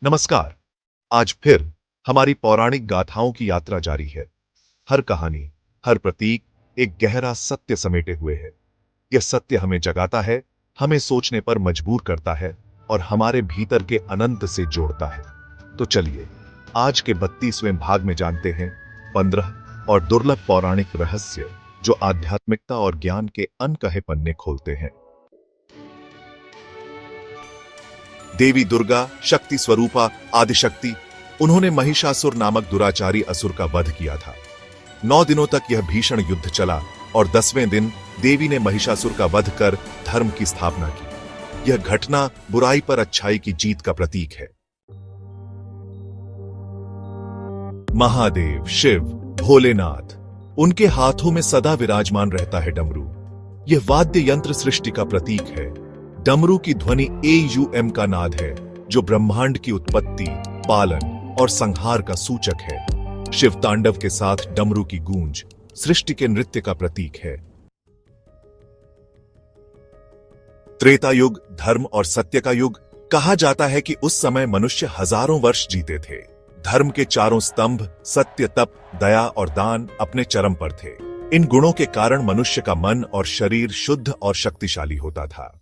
नमस्कार। आज फिर हमारी पौराणिक गाथाओं की यात्रा जारी है। हर कहानी, हर प्रतीक एक गहरा सत्य समेटे हुए है। यह सत्य हमें जगाता है, हमें सोचने पर मजबूर करता है और हमारे भीतर के अनंत से जोड़ता है। तो चलिए आज के 32वें भाग में जानते हैं 15 और दुर्लभ पौराणिक रहस्य जो आध्यात्मिकता और ज्ञान के अनकहे पन्ने खोलते हैं। देवी दुर्गा, शक्ति स्वरूपा, आदिशक्ति, उन्होंने महिषासुर नामक दुराचारी असुर का वध किया था। 9 दिनों तक यह भीषण युद्ध चला और 10वें दिन देवी ने महिषासुर का वध कर धर्म की स्थापना की। यह घटना बुराई पर अच्छाई की जीत का प्रतीक है। महादेव, शिव, भोलेनाथ, उनके हाथों में सदा विराजमान रहता है डमरू। यह वाद्य यंत्र सृष्टि का प्रतीक है। डमरू की ध्वनि AUM का नाद है जो ब्रह्मांड की उत्पत्ति, पालन और संहार का सूचक है। शिव तांडव के साथ डमरू की गूंज सृष्टि के नृत्य का प्रतीक है। त्रेता युग, धर्म और सत्य का युग। कहा जाता है कि उस समय मनुष्य हजारों वर्ष जीते थे। धर्म के चारों स्तंभ सत्य, तप, दया और दान अपने चरम पर थे। इन गुणों के कारण मनुष्य का मन और शरीर शुद्ध और शक्तिशाली होता था।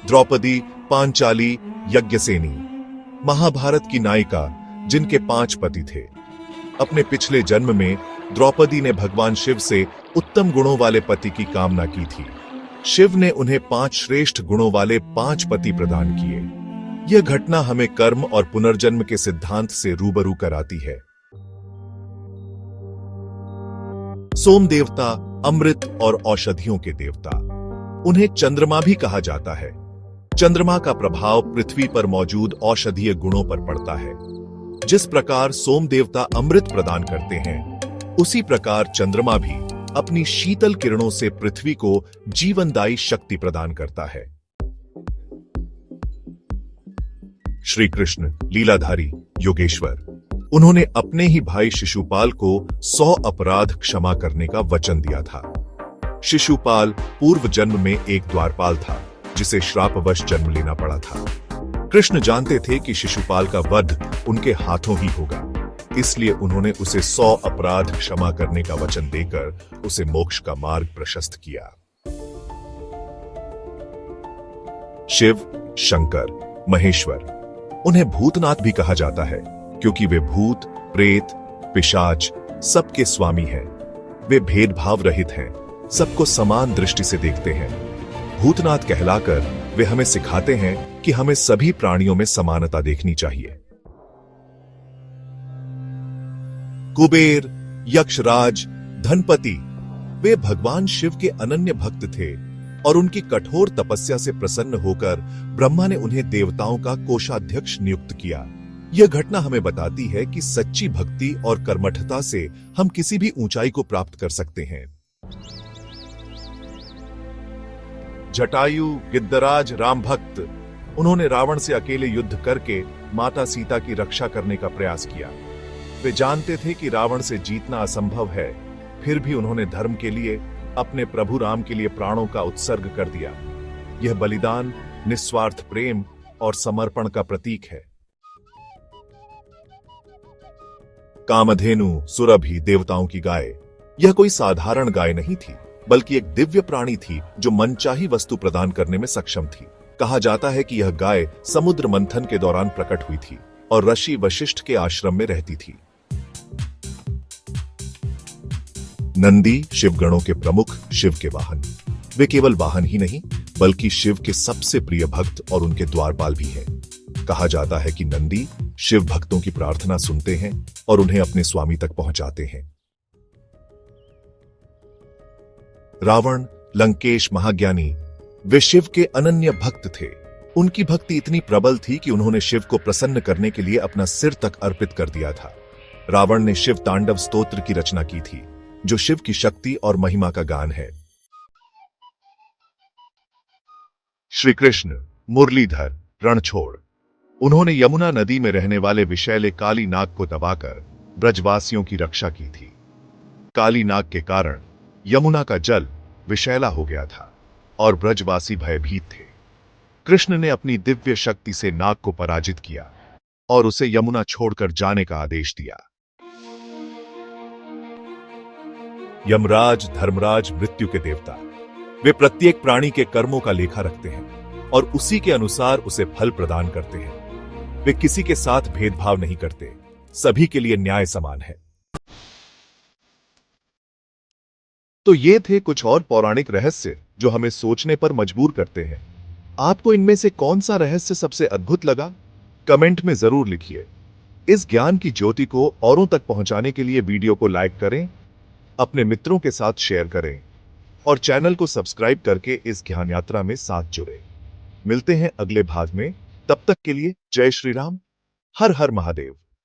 द्रौपदी, पांचाली, यज्ञसेनी, महाभारत की नायिका जिनके 5 पति थे। अपने पिछले जन्म में द्रौपदी ने भगवान शिव से उत्तम गुणों वाले पति की कामना की थी। शिव ने उन्हें 5 श्रेष्ठ गुणों वाले 5 पति प्रदान किए। यह घटना हमें कर्म और पुनर्जन्म के सिद्धांत से रूबरू कराती है। सोम देवता, अमृत और औषधियों के देवता, उन्हें चंद्रमा भी कहा जाता है। चंद्रमा का प्रभाव पृथ्वी पर मौजूद औषधीय गुणों पर पड़ता है। जिस प्रकार सोम देवता अमृत प्रदान करते हैं, उसी प्रकार चंद्रमा भी अपनी शीतल किरणों से पृथ्वी को जीवनदायी शक्ति प्रदान करता है। श्री कृष्ण लीलाधारी योगेश्वर, उन्होंने अपने ही भाई शिशुपाल को 100 अपराध क्षमा करने का वचन दिया था। शिशुपाल पूर्व जन्म में एक द्वारपाल था जिसे श्रापवश जन्म लेना पड़ा था। कृष्ण जानते थे कि शिशुपाल का वध उनके हाथों ही होगा, इसलिए उन्होंने उसे 100 अपराध क्षमा करने का वचन देकर उसे मोक्ष का मार्ग प्रशस्त किया। शिव, शंकर, महेश्वर, उन्हें भूतनाथ भी कहा जाता है क्योंकि वे भूत, प्रेत, पिशाच सबके स्वामी हैं। वे भेदभाव रहित हैं, सबको समान दृष्टि से देखते हैं। भूतनाथ कहलाकर वे हमें सिखाते हैं कि हमें सभी प्राणियों में समानता देखनी चाहिए। कुबेर, यक्षराज, धनपति, वे भगवान शिव के अनन्य भक्त थे और उनकी कठोर तपस्या से प्रसन्न होकर ब्रह्मा ने उन्हें देवताओं का कोषाध्यक्ष नियुक्त किया। यह घटना हमें बताती है कि सच्ची भक्ति और कर्मठता से हम किसी भी ऊंचाई को प्राप्त कर सकते हैं। जटायु, गिद्धराज, राम भक्त, उन्होंने रावण से अकेले युद्ध करके माता सीता की रक्षा करने का प्रयास किया। वे जानते थे कि रावण से जीतना असंभव है, फिर भी उन्होंने धर्म के लिए, अपने प्रभु राम के लिए प्राणों का उत्सर्ग कर दिया। यह बलिदान निस्वार्थ प्रेम और समर्पण का प्रतीक है। कामधेनु, सुरभि, देवताओं की गाय, यह कोई साधारण गाय नहीं थी, बल्कि एक दिव्य प्राणी थी जो मनचाही वस्तु प्रदान करने में सक्षम थी। कहा जाता है कि यह गाय समुद्र मंथन के दौरान प्रकट हुई थी और ऋषि वशिष्ठ के आश्रम में रहती थी। नंदी, शिवगणों के प्रमुख, शिव के वाहन। वे केवल वाहन ही नहीं, बल्कि शिव के सबसे प्रिय भक्त और उनके द्वारपाल भी हैं। कहा जाता है कि नंदी शिव भक्तों की प्रार्थना सुनते हैं और उन्हें अपने स्वामी तक पहुंचाते हैं। रावण, लंकेश महाज्ञानी, वे शिव के अनन्य भक्त थे। उनकी भक्ति इतनी प्रबल थी कि उन्होंने शिव को प्रसन्न करने के लिए अपना सिर तक अर्पित कर दिया था। रावण ने शिव तांडव स्तोत्र की रचना की थी, जो शिव की शक्ति और महिमा का गान है। श्री कृष्ण, मुरलीधर, रणछोड़, उन्होंने यमुना नदी में रहने वाले विषैले काली नाग को दबाकर ब्रजवासियों की रक्षा की थी। काली नाग के कारण यमुना का जल विषैला हो गया था और ब्रजवासी भयभीत थे। कृष्ण ने अपनी दिव्य शक्ति से नाग को पराजित किया और उसे यमुना छोड़कर जाने का आदेश दिया। यमराज धर्मराज मृत्यु के देवता, वे प्रत्येक प्राणी के कर्मों का लेखा रखते हैं और उसी के अनुसार उसे फल प्रदान करते हैं। वे किसी के साथ भेदभाव नहीं करते, सभी के लिए न्याय समान है। तो ये थे कुछ और पौराणिक रहस्य जो हमें सोचने पर मजबूर करते हैं। आपको इनमें से कौन सा रहस्य सबसे अद्भुत लगा? कमेंट में जरूर लिखिए। इस ज्ञान की ज्योति को औरों तक पहुंचाने के लिए वीडियो को लाइक करें, अपने मित्रों के साथ शेयर करें और चैनल को सब्सक्राइब करके इस ज्ञान यात्रा में साथ जुड़े। मिलते हैं अगले भाग में, तब तक के लिए जय श्री राम, हर हर महादेव।